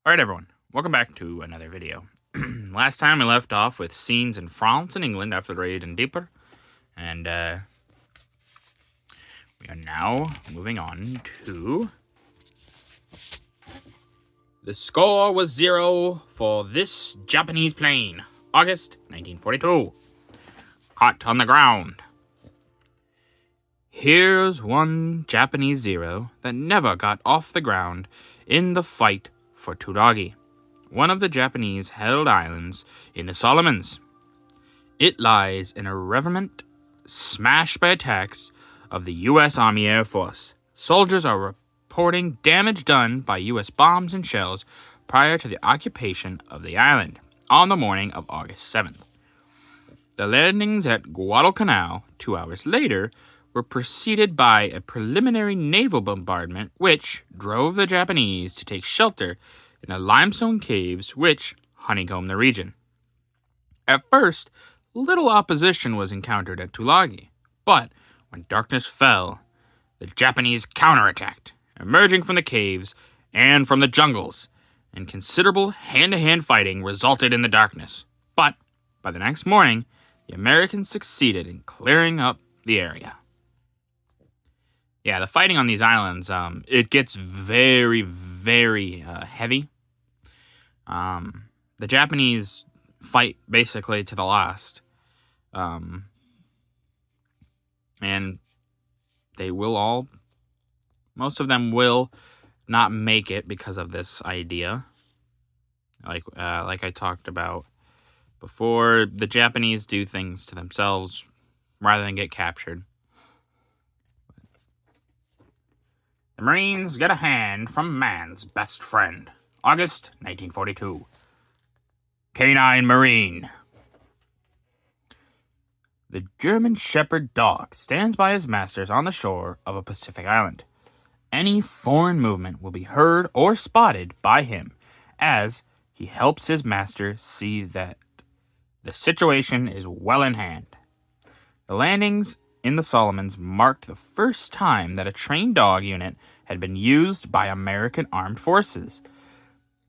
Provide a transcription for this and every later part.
Alright everyone, welcome back to another video. Last time we left off with scenes in France and England after the raid in Dieppe, and we are now moving on to... The score was 0 for this Japanese plane, August 1942. Caught on the ground. Here's one Japanese 0 that never got off the ground in the fight for Tulagi, one of the Japanese-held islands in the Solomons. It lies in a revetment smashed by attacks of the U.S. Army Air Force. Soldiers are reporting damage done by U.S. bombs and shells prior to the occupation of the island on the morning of August 7th. The landings at Guadalcanal 2 hours later were preceded by a preliminary naval bombardment which drove the Japanese to take shelter in the limestone caves which honeycomb the region. At first, little opposition was encountered at Tulagi, but when darkness fell, the Japanese counterattacked, emerging from the caves and from the jungles, and considerable hand-to-hand fighting resulted in the darkness. But by the next morning, the Americans succeeded in clearing up the area. Yeah, the fighting on these islands, it gets very, very heavy. The Japanese fight basically to the last. And they will all, most of them will not make it because of this idea. Like I talked about before, the Japanese do things to themselves rather than get captured. The Marines get a hand from man's best friend. August 1942. Canine Marine. The German Shepherd dog stands by his masters on the shore of a Pacific island. Any foreign movement will be heard or spotted by him as he helps his master see that the situation is well in hand. The landings in the Solomons marked the first time that a trained dog unit had been used by American armed forces.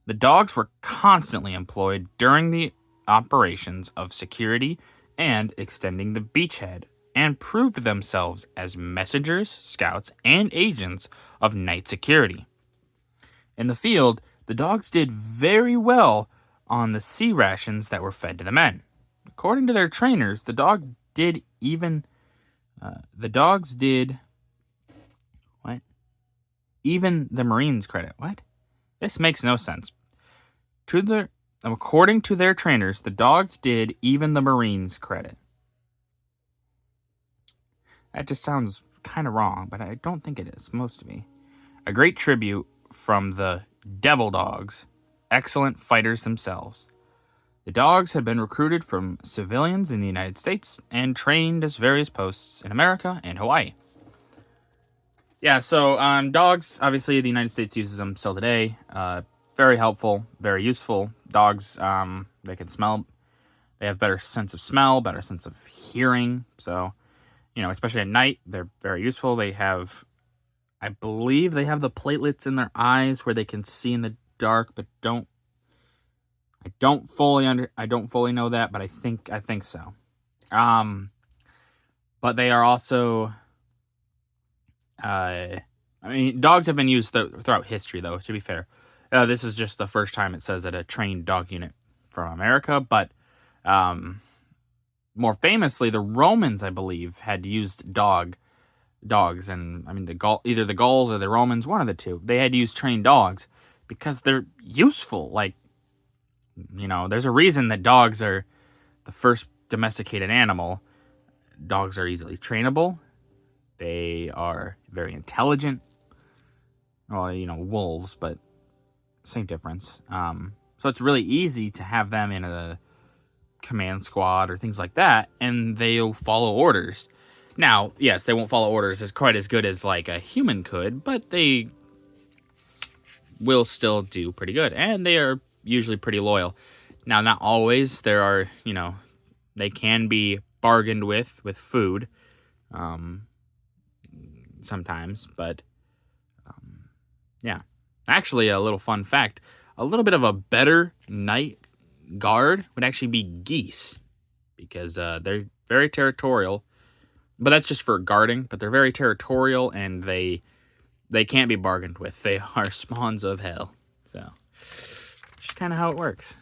The dogs were constantly employed during the operations of security and extending the beachhead, and proved themselves as messengers, scouts, and agents of night security. In the field, the dogs did very well on the sea rations that were fed to the men. According to their trainers, the dogs did even the Marines credit. What? This makes no sense. According to their trainers, the dogs did even the Marines credit. That just sounds kind of wrong, but I don't think it is. Supposed to be. A great tribute from the Devil Dogs, excellent fighters themselves. The dogs had been recruited from civilians in the United States and trained at various posts in America and Hawaii. Yeah, so dogs, obviously the United States uses them still today. Very helpful, very useful. Dogs, they can smell. They have better sense of smell, better sense of hearing. So, especially at night, they're very useful. They have, I believe they have the platelets in their eyes where they can see in the dark, but I don't fully know that, but I think so. But they are also, dogs have been used throughout history, though, to be fair. This is just the first time it says that a trained dog unit from America, but more famously, the Romans, I believe, had used dogs, and either the Gauls or the Romans, one of the two, they had used trained dogs because they're useful. Like, there's a reason that dogs are the first domesticated animal. Dogs are easily trainable. They are very intelligent. Well, wolves, but same difference. So it's really easy to have them in a command squad or things like that, and they'll follow orders. Now, yes, they won't follow orders as quite as good as like a human could, but they will still do pretty good, and they are usually pretty loyal. Now, not always. There are, they can be bargained with food sometimes, but yeah. Actually, a little fun fact, a little bit of a better night guard would actually be geese, because they're very territorial. But that's just for guarding. But they're very territorial, and they can't be bargained with. They are spawns of hell. So, just kind of how it works.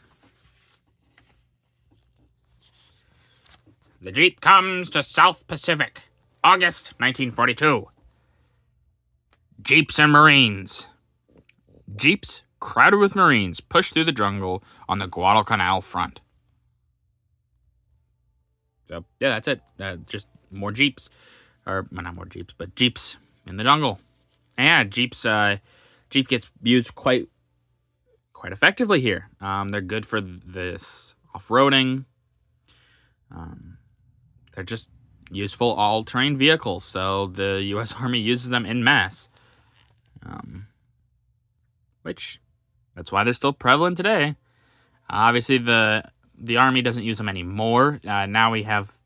The Jeep comes to South Pacific, August 1942. Jeeps and Marines. Jeeps crowded with Marines push through the jungle on the Guadalcanal front. So, yeah, that's it. Just more Jeeps. Or, well, not more Jeeps, but Jeeps in the jungle. And yeah, Jeep gets used quite effectively here. They're good for this off-roading. They're just useful all-terrain vehicles, so the U.S. Army uses them en masse. Which, that's why they're still prevalent today. Obviously, the Army doesn't use them anymore. Now we have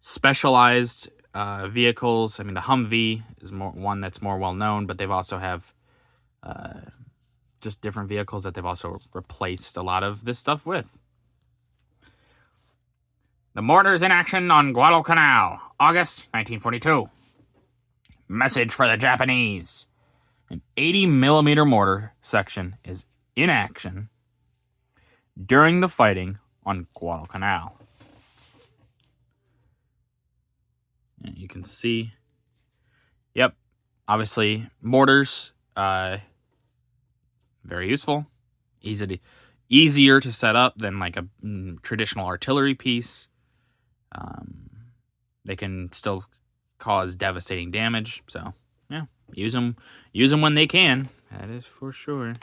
specialized vehicles. I mean, the Humvee is one that's more well-known, but they've also have just different vehicles that they've also replaced a lot of this stuff with. The mortars in action on Guadalcanal, August 1942. Message for the Japanese. An 80mm mortar section is in action during the fighting on Guadalcanal. And you can see, yep, obviously mortars, very useful, easier to set up than like a traditional artillery piece. They can still cause devastating damage, so yeah, use them when they can. That is for sure.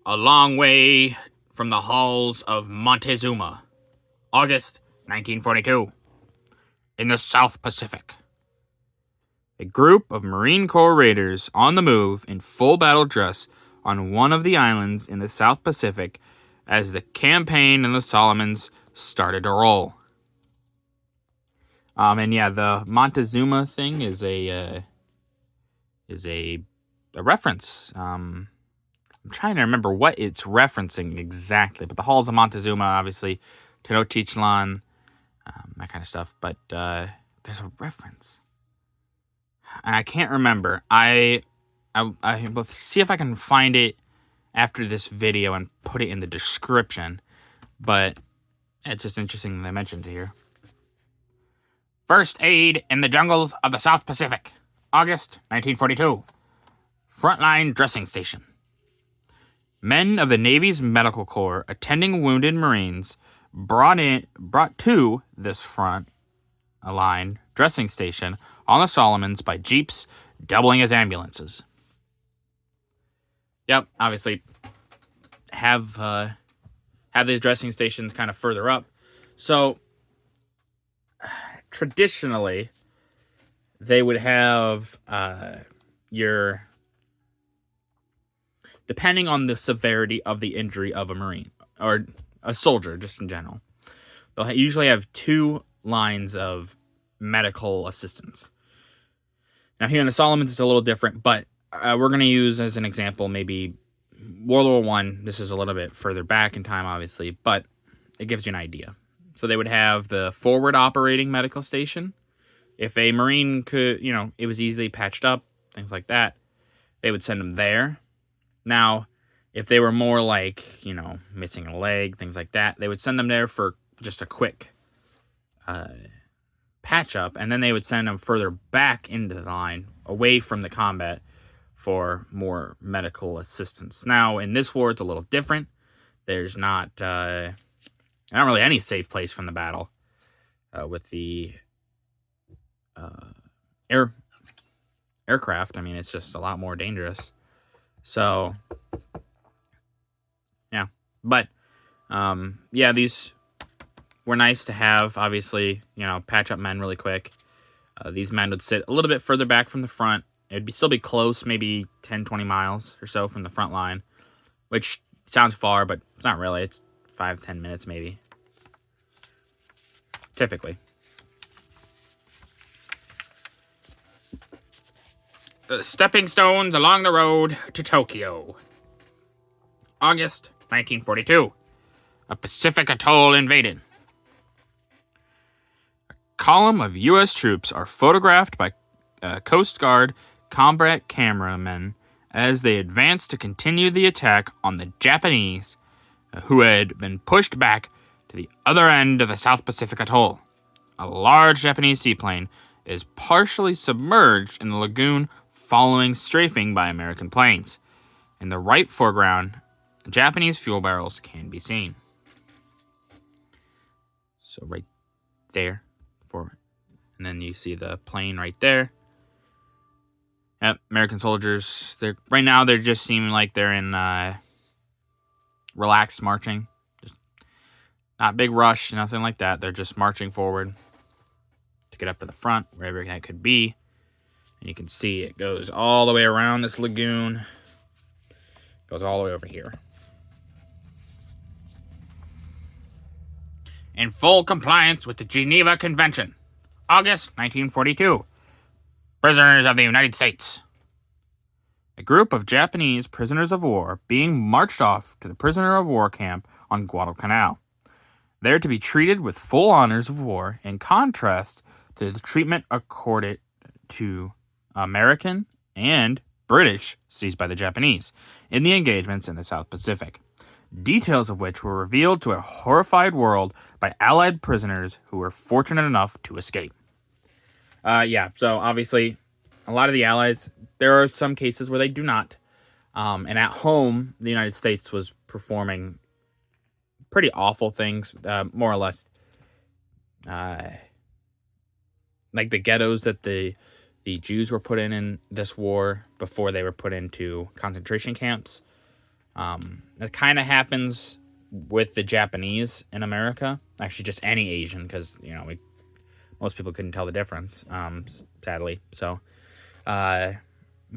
A long way from the Halls of Montezuma, August 1942, in the South Pacific. A group of Marine Corps raiders on the move in full battle dress on one of the islands in the South Pacific as the campaign in the Solomons started to roll. And yeah, the Montezuma thing is a reference. I'm trying to remember what it's referencing exactly, but the Halls of Montezuma, obviously, Tenochtitlan, that kind of stuff. But there's a reference, and I can't remember. I will see if I can find it after this video and put it in the description. But it's just interesting that I mentioned it here. First aid in the jungles of the South Pacific, August 1942. Frontline dressing station. Men of the Navy's Medical Corps attending wounded Marines brought to this front line dressing station on the Solomons by jeeps doubling as ambulances. Yep, obviously have these dressing stations kind of further up. So traditionally, they would have depending on the severity of the injury of a Marine or a soldier, just in general, they'll usually have two lines of medical assistance. Now, here in the Solomons, it's a little different, but we're going to use as an example maybe World War I. This is a little bit further back in time, obviously, but it gives you an idea. So they would have the forward operating medical station. If a Marine could, it was easily patched up, things like that, they would send them there. Now, if they were more like, missing a leg, things like that, they would send them there for just a quick patch up, and then they would send them further back into the line, away from the combat, for more medical assistance. Now, in this war, it's a little different. There's not really any safe place from the battle with the aircraft. I mean, it's just a lot more dangerous. So, yeah. But, these were nice to have, obviously, patch up men really quick. These men would sit a little bit further back from the front. It would still be close, maybe 10, 20 miles or so from the front line, which sounds far, but it's not really. It's 5-10 minutes maybe, typically. stepping stones along the road to Tokyo. August 1942. A Pacific atoll invaded. A column of U.S. troops are photographed by Coast Guard combat cameramen as they advance to continue the attack on the Japanese who had been pushed back to the other end of the South Pacific atoll. A large Japanese seaplane is partially submerged in the lagoon following strafing by American planes. In the right foreground, Japanese fuel barrels can be seen. So right there, and then you see the plane right there. Yep, American soldiers. Right now they're just seeming like they're in relaxed marching. Just not big rush, nothing like that. They're just marching forward to get up to the front, wherever that could be. And you can see it goes all the way around this lagoon. Goes all the way over here. In full compliance with the Geneva Convention. August 1942. Prisoners of the United States. A group of Japanese prisoners of war being marched off to the prisoner of war camp on Guadalcanal. There to be treated with full honors of war, in contrast to the treatment accorded to American and British seized by the Japanese in the engagements in the South Pacific. Details of which were revealed to a horrified world by Allied prisoners who were fortunate enough to escape. So obviously, a lot of the Allies, there are some cases where they do not. And at home, the United States was performing pretty awful things, more or less. Like the ghettos that the Jews were put in this war before they were put into concentration camps. It kind of happens with the Japanese in America. Actually, just any Asian, because, most people couldn't tell the difference, sadly. So, but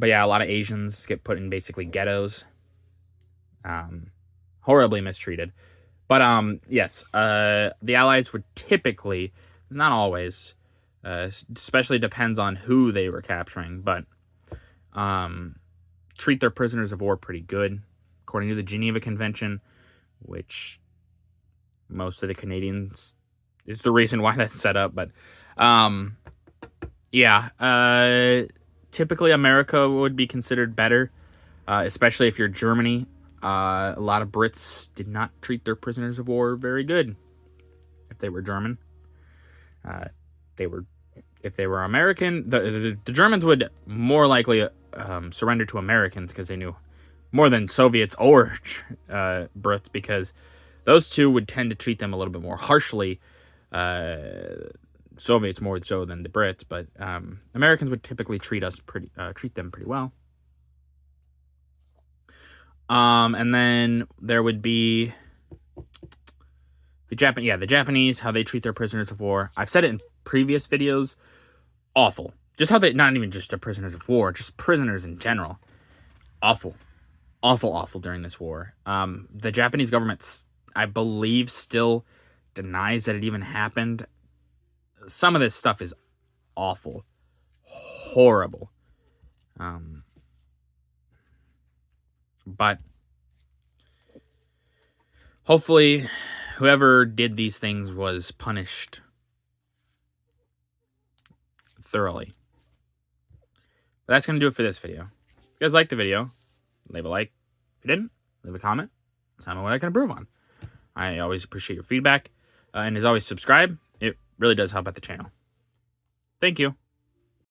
yeah, a lot of Asians get put in basically ghettos. Horribly mistreated. But, yes, the Allies would typically, not always, especially depends on who they were capturing, but treat their prisoners of war pretty good, according to the Geneva Convention, which most of the Canadians is the reason why that's set up. But typically America would be considered better, especially if you're Germany. A lot of Brits did not treat their prisoners of war very good if they were German. If they were American, the Germans would more likely surrender to Americans because they knew more than Soviets or Brits, because those two would tend to treat them a little bit more harshly. Soviets more so than the Brits, but Americans would typically treat them pretty well. And then there would be the Japanese, how they treat their prisoners of war. I've said it in previous videos. Awful. Just how they, not even just the prisoners of war, just prisoners in general. Awful. Awful during this war. The Japanese government, I believe, still denies that it even happened. Some of this stuff is awful. Horrible. But hopefully whoever did these things was punished thoroughly. But that's going to do it for this video. If you guys liked the video, leave a like. If you didn't, leave a comment. Tell me what I can improve on. I always appreciate your feedback. And as always, subscribe. It really does help out the channel. Thank you.